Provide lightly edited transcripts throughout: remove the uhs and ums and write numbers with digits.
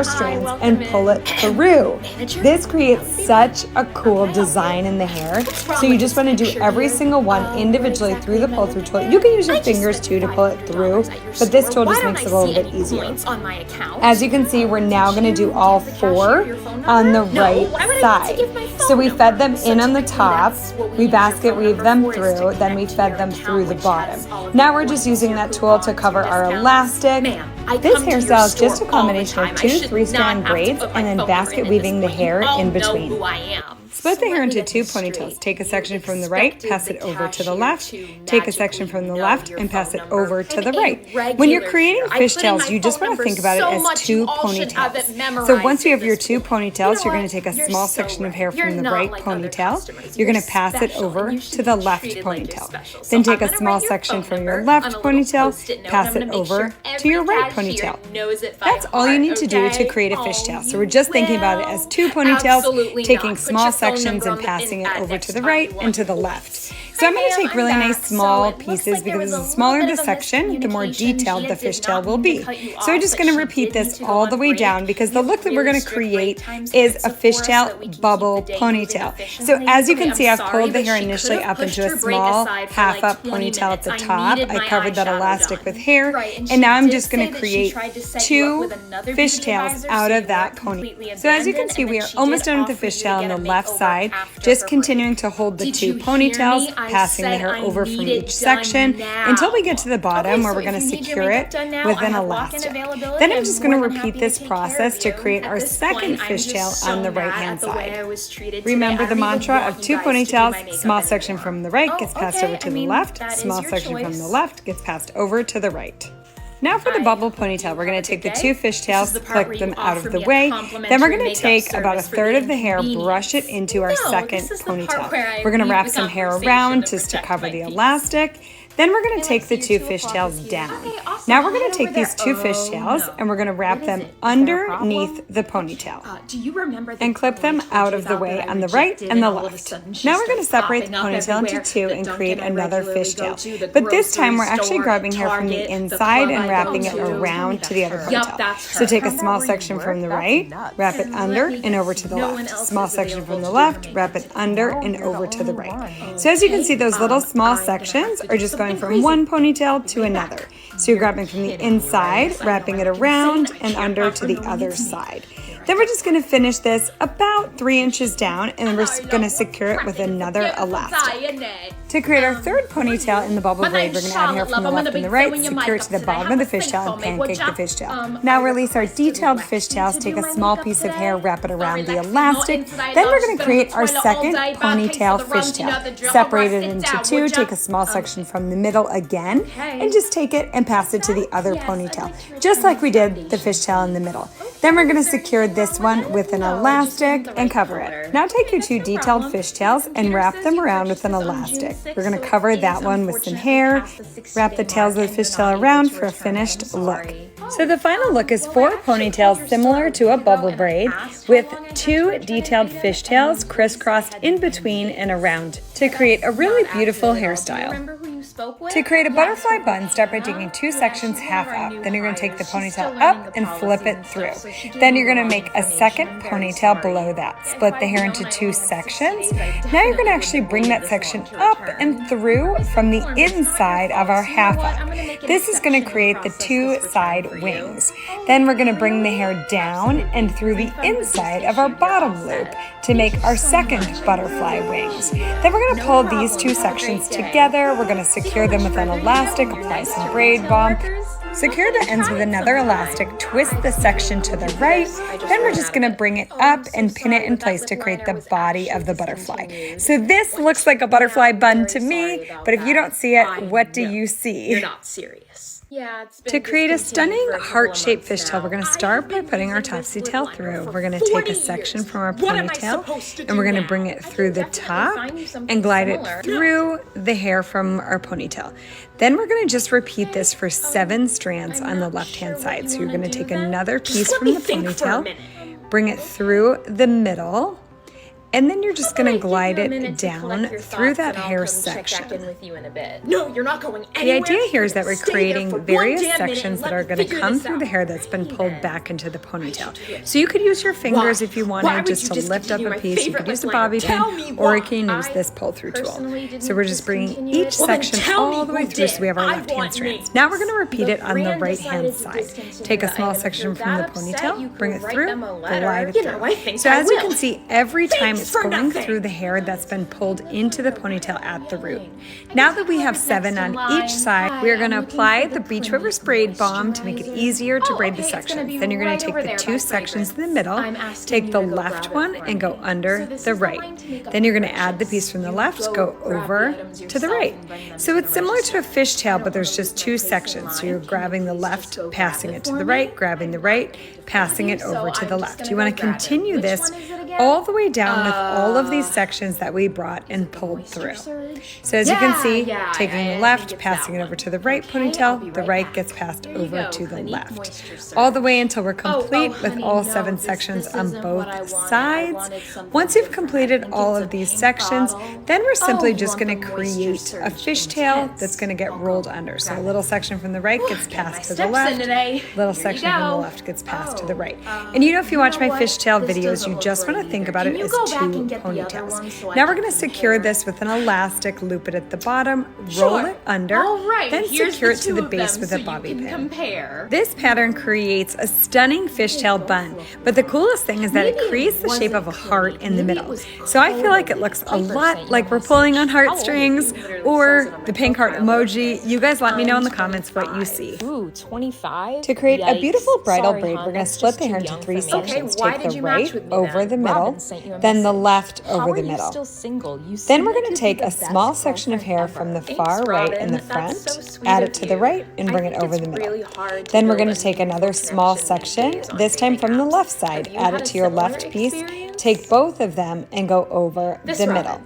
strands and pull it through. This creates such a cool design in the hair. So you just want to do every single one individually through the pull through tool. You can use your fingers too to pull it through, but this tool just makes it a little bit easier. As you can see, we're now going to do all 4 on the right side. So we fed them in on the top, we basket weave them through, then we fed them through the bottom. Now we're just using that tool to cover our elastic. This hairstyle is just a combination of 2 3-strand braids and then basket weaving the hair in between. Split the hair into 2 ponytails. Take a section from the right, pass it over to the left. Take a section from the left and pass it over to the right. When you're creating fishtails, you just want to think about it as 2 ponytails. So once you have your 2 ponytails, you're going to take a small section of hair from the right ponytail. You're going to pass it over to the left ponytail. Then take a small section from your left ponytail, pass it over to your right ponytail. That's all you need to do to create a fishtail. So we're just thinking about it as 2 ponytails, taking small sections and passing it over to the right and to the left. So I'm going to take really nice small pieces because the smaller the section, the more detailed the fishtail will be. So I'm just going to repeat this all the way down because the look that we're going to create is a fishtail bubble ponytail. So as you can see, I've pulled the hair initially up into a small half up ponytail at the top. I covered that elastic with hair, and now I'm just going to create 2 fishtails out of that pony. So as you can see, we are almost done with the fishtail on the left side, just continuing to hold the 2 ponytails, passing the hair over from each section until we get to the bottom where we're going to secure it with an elastic. Then I'm just going to repeat this process to create our second fishtail on the right hand side. Remember the mantra of 2 ponytails, small section from the right gets passed over to the left, small section from the left gets passed over to the right. Now for the bubble ponytail, we're going to take the 2 fishtails, click them out of the way. Then we're going to take about 1/3 of the hair, brush it into our second ponytail. We're going to wrap some hair around just to cover the elastic. Then we're going to take the 2 fishtails down. Now we're going to take these 2 fishtails and we're going to wrap them underneath the ponytail and clip them out of the way on the right and the left. Now we're going to separate the ponytail into 2 and create another fishtail. But this time we're actually grabbing hair from the inside and wrapping it around to the other ponytail. So take a small section from the right, wrap it under and over to the left. Small section from the left, wrap it under and over to the right. So as you can see, those little small sections are just going from one ponytail to another. So you're grabbing from the inside, wrapping it around and under to the other side. Then we're just going to finish this about 3 inches down, and then we're going to secure it with another elastic. To create our third ponytail in the bubble braid, we're going to add hair from the left and the right, secure it to the bottom of the fishtail, and pancake the fishtail. Now release our detailed fishtails, take a small piece of hair, wrap it around the elastic. Then we're going to create our second ponytail fishtail. Separate it into 2, take a small section from the middle again, and just take it and pass it to the other ponytail, just like we did the fishtail in the middle. Then we're going to secure this one with an elastic and cover it. Now take your 2 detailed fishtails and wrap them around with an elastic. We're going to cover that one with some hair, wrap the tails of the fishtail around for a finished look. So the final look is 4 ponytails similar to a bubble braid with 2 detailed fishtails crisscrossed in between and around to create a really beautiful hairstyle. To create a butterfly bun, start by taking 2 sections half up. Then you're going to take the ponytail up and flip it through. Then you're going to make a second ponytail below that. Split the hair into 2 sections. Now you're going to actually bring that section up and through from the inside of our half up. This is going to create the 2 side wings. Then we're going to bring the hair down and through the inside of our bottom loop to make our second butterfly wings. Then we're going to pull these 2 sections together. We're going to secure them with an elastic, apply some braid balm. Secure the ends with another elastic, twist the section to the right, then we're just going to bring it up and pin it in place to create the body of the butterfly. So this looks like a butterfly bun to me, but if you don't see it, what do you see? You're not serious. To create a stunning heart-shaped fishtail, we're going to start by putting our topsy tail through. We're going to take a section from our ponytail and we're going to bring it through the top and glide it through the hair from our ponytail. Then we're going to just repeat this for 7 strands on the left-hand side. So you're going to take another piece from the ponytail, bring it through the middle, And then you're just going to glide it down through that hair section. No, you're not going The idea here is that we're creating various sections that are going to come through the hair that's been pulled back into the ponytail. So you could use your fingers if you wanted just to lift up a piece. You could use a bobby pin, or you can use this pull-through tool. So we're just bringing each section all the way through so we have our left-hand strands. Now we're going to repeat it on the right-hand side. Take a small section from the ponytail, bring it through, glide it through. So as you can see, every time it's going through the hair that's been pulled into the ponytail at the root. Now that we have 7 on each side, we're going to apply the Beach Rivers Braid Balm to make it easier to braid the sections. Then you're going to take the 2 sections in the middle, take the left one and go under the right. Then you're going to add the piece from the left, go over to the right. So it's similar to a fishtail, but there's just 2 sections. So you're grabbing the left, passing it to the right, grabbing the right, passing it over to the left. You want to continue this all the way down with all of these sections that we brought and pulled through. So as you can see, taking the left, passing it over to the right ponytail, the right gets passed over to the left. All the way until we're complete with all 7 sections on both sides. Once you've completed all of these sections, then we're simply just going to create a fishtail that's going to get rolled under. So a little section from the right gets passed to the left, little section from the left gets passed to the right. And you know, if you watch my fishtail videos, you just want to think about it as 2 ponytails. Now we're going to secure this with an elastic, loop it at the bottom, roll it under, then secure it to the base with a bobby pin. This pattern creates a stunning fishtail bun, but the coolest thing is that it creates the shape of a heart in the middle. So I feel like it looks a lot like we're pulling on heartstrings or the pink heart emoji. You guys let me know in the comments what you see. Ooh, 25? To create a beautiful bridal braid, we're going to split the hair into 3 sections. Take the right over the middle, then the left over the middle. Then we're going to take a small section of hair from the far right in the front, add it to the right, and bring it over the middle. Then we're going to take another small section, this time from the left side, add it to your left piece, take both of them, and go over the middle.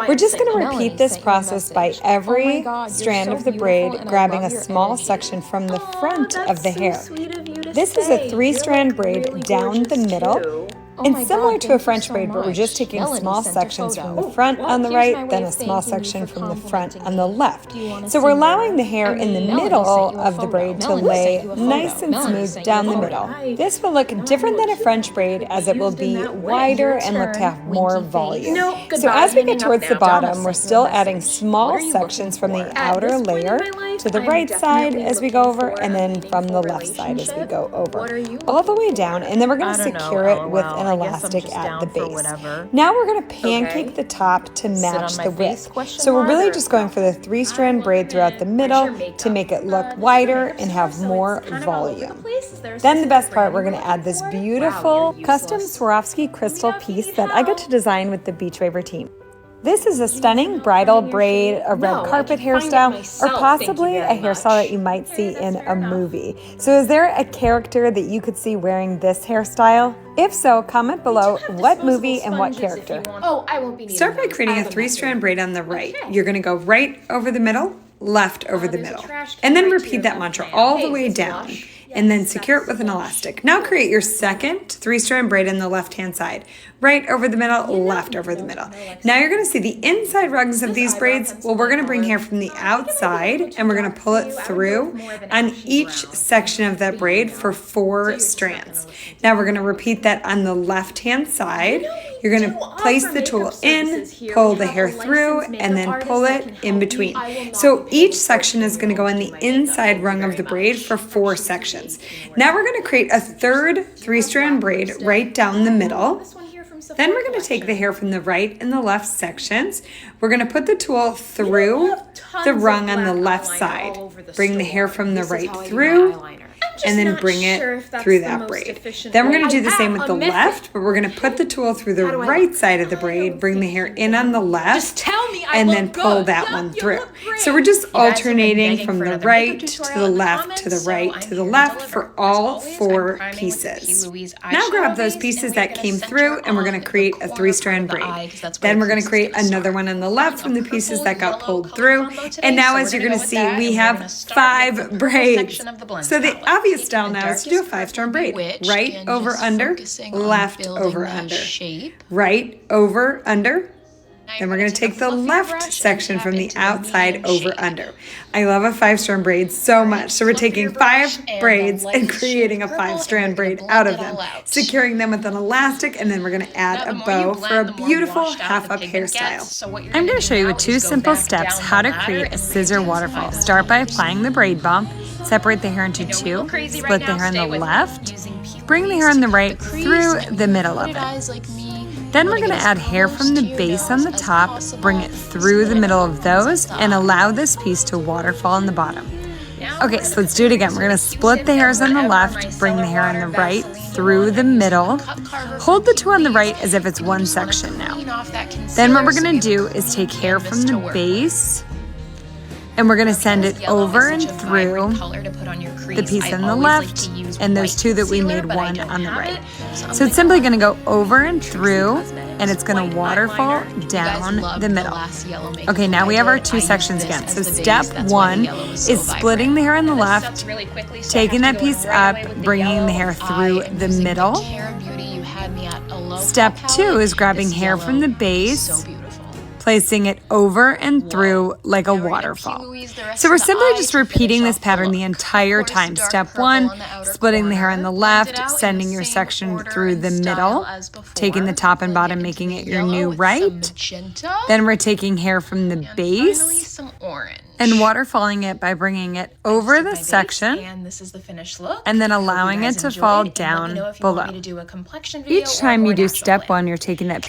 We're just going to repeat this process by every strand of the braid, grabbing a small section from the front of the hair. This is a 3-strand braid down the middle. And similar to a French braid, but we're just taking small sections from the front on the right, then a small section from the front on the left. So we're allowing the hair in the middle of the braid to lay nice and smooth down the middle. This will look different than a French braid, as it will be wider and look to have more volume. So as we get towards the bottom, we're still adding small sections from the outer layer to the right side as we go over, and then from the left side as we go over. All the way down, and then we're going to secure it with an elastic at the base. Now we're going to pancake the top to match the width. So we're really just going for the 3-strand braid throughout the middle to make it look wider and have more volume. Then the best part, we're going to add this beautiful custom Swarovski crystal piece that I got to design with the Beach Waver team. This is a stunning bridal braid, a red carpet hairstyle, or possibly a hairstyle that you might see in a movie. So is there a character that you could see wearing this hairstyle? If so, comment below what movie and what character. Start by creating a 3-strand braid on the right. You're going to go right over the middle, left over the middle, and then repeat that mantra all the way down. And then secure it with an elastic. Now create your second 3-strand braid on the left-hand side. Right over the middle, left over the middle. Now you're going to see the inside rungs of these braids. Well, we're going to bring hair from the outside and we're going to pull it through on each section of that braid for 4 strands. Now we're going to repeat that on the left-hand side. You're going to place the tool in, pull the hair through, and then pull it in between. So each section is going to go on the inside rung of the braid for 4 sections. Now we're going to create a third 3-strand braid right down the middle. Then we're going to take the hair from the right and the left sections. We're going to put the tool through the rung on the left side. Bring the hair from the right through, and then bring it through that braid. Then we're going to do the same with the left, but we're going to put the tool through the right side of the braid, bring the hair in on the left, Mommy, I and look then pull good. that Yup, one you through. look great. So we're just You guys have been alternating begging from for the another right makeup to the tutorial in the left, to comments, the so right, I'm to the here to left deliver. for As all always, I'm 4 priming with the P. pieces. Louise Now grab eyeshadow those base, pieces and we're that gonna came center through and we're on going to the create a corner 3-strand part of the braid. eye, 'cause that's where Then the we're going piece to is create gonna another start. one on the We're left doing from a the pieces purple that got yellow pulled color through. combo today, And now so as we're you're gonna going go to with see, that, we and we're have gonna start with 5 the purple braids. section of the blends So the palette. obvious Taking style the now is to darkest do a purple 5-strand braid. Bewitched Right and over just under, focusing on left building over that under. shape. Right over under. Now Then you're we're going to take take a the fluffier left brush and section tap from the into outside medium over shape. under. I love a 5-strand braid so much. So we're taking Fluffier brush 5 and braids the and lightest creating shade a of purple, and 5-strand we're gonna braid out blend of it them, all out. securing them with an elastic, and then we're going to add Now, a the more bow you for blend, a the more beautiful washed out the half-up pigment hairstyle. gets. So what you're I'm gonna going to do show you now with 2 is go simple back steps down how the to ladder create a and scissor reintensify waterfall. those Start by colors. applying the braid bump, separate the hair into I know we 2, look crazy split right the now. hair on Stay the with me. left, Using P. bring the Louise hair on to the cut right crease, through and the if middle you've of hooded it. eyes like me, Then you we're wanna going to get add as hair from close the to your base on the nose as top, possible, bring it so through that the it middle of opens those, up. and allow this piece to waterfall on the bottom. Now Okay, we're so gonna let's do it again. We're going to split the hairs on the left, bring the hair on the right through the middle. Hold the 2 on the right as if it's one section now. Then what we're going to do is take hair from the base, and we're going to send it over and through the piece on the left and those 2 that we made one on the right. So it's simply going to go over and through, and it's going to waterfall down the middle. Okay, now we have our 2 sections again. So step 1 is splitting the hair on the left, taking that piece up, bringing the hair through the middle. Step 2 is grabbing hair from the base, placing it over and through like a waterfall. So we're simply just repeating this pattern the entire time. Step 1, splitting the hair on the left, sending your section through the middle, taking the top and bottom, making it your new right. Then we're taking hair from the base and waterfalling it by bringing it over the section and this is the finished look. and then allowing it to fall down below. Each time you do step 1, you're taking that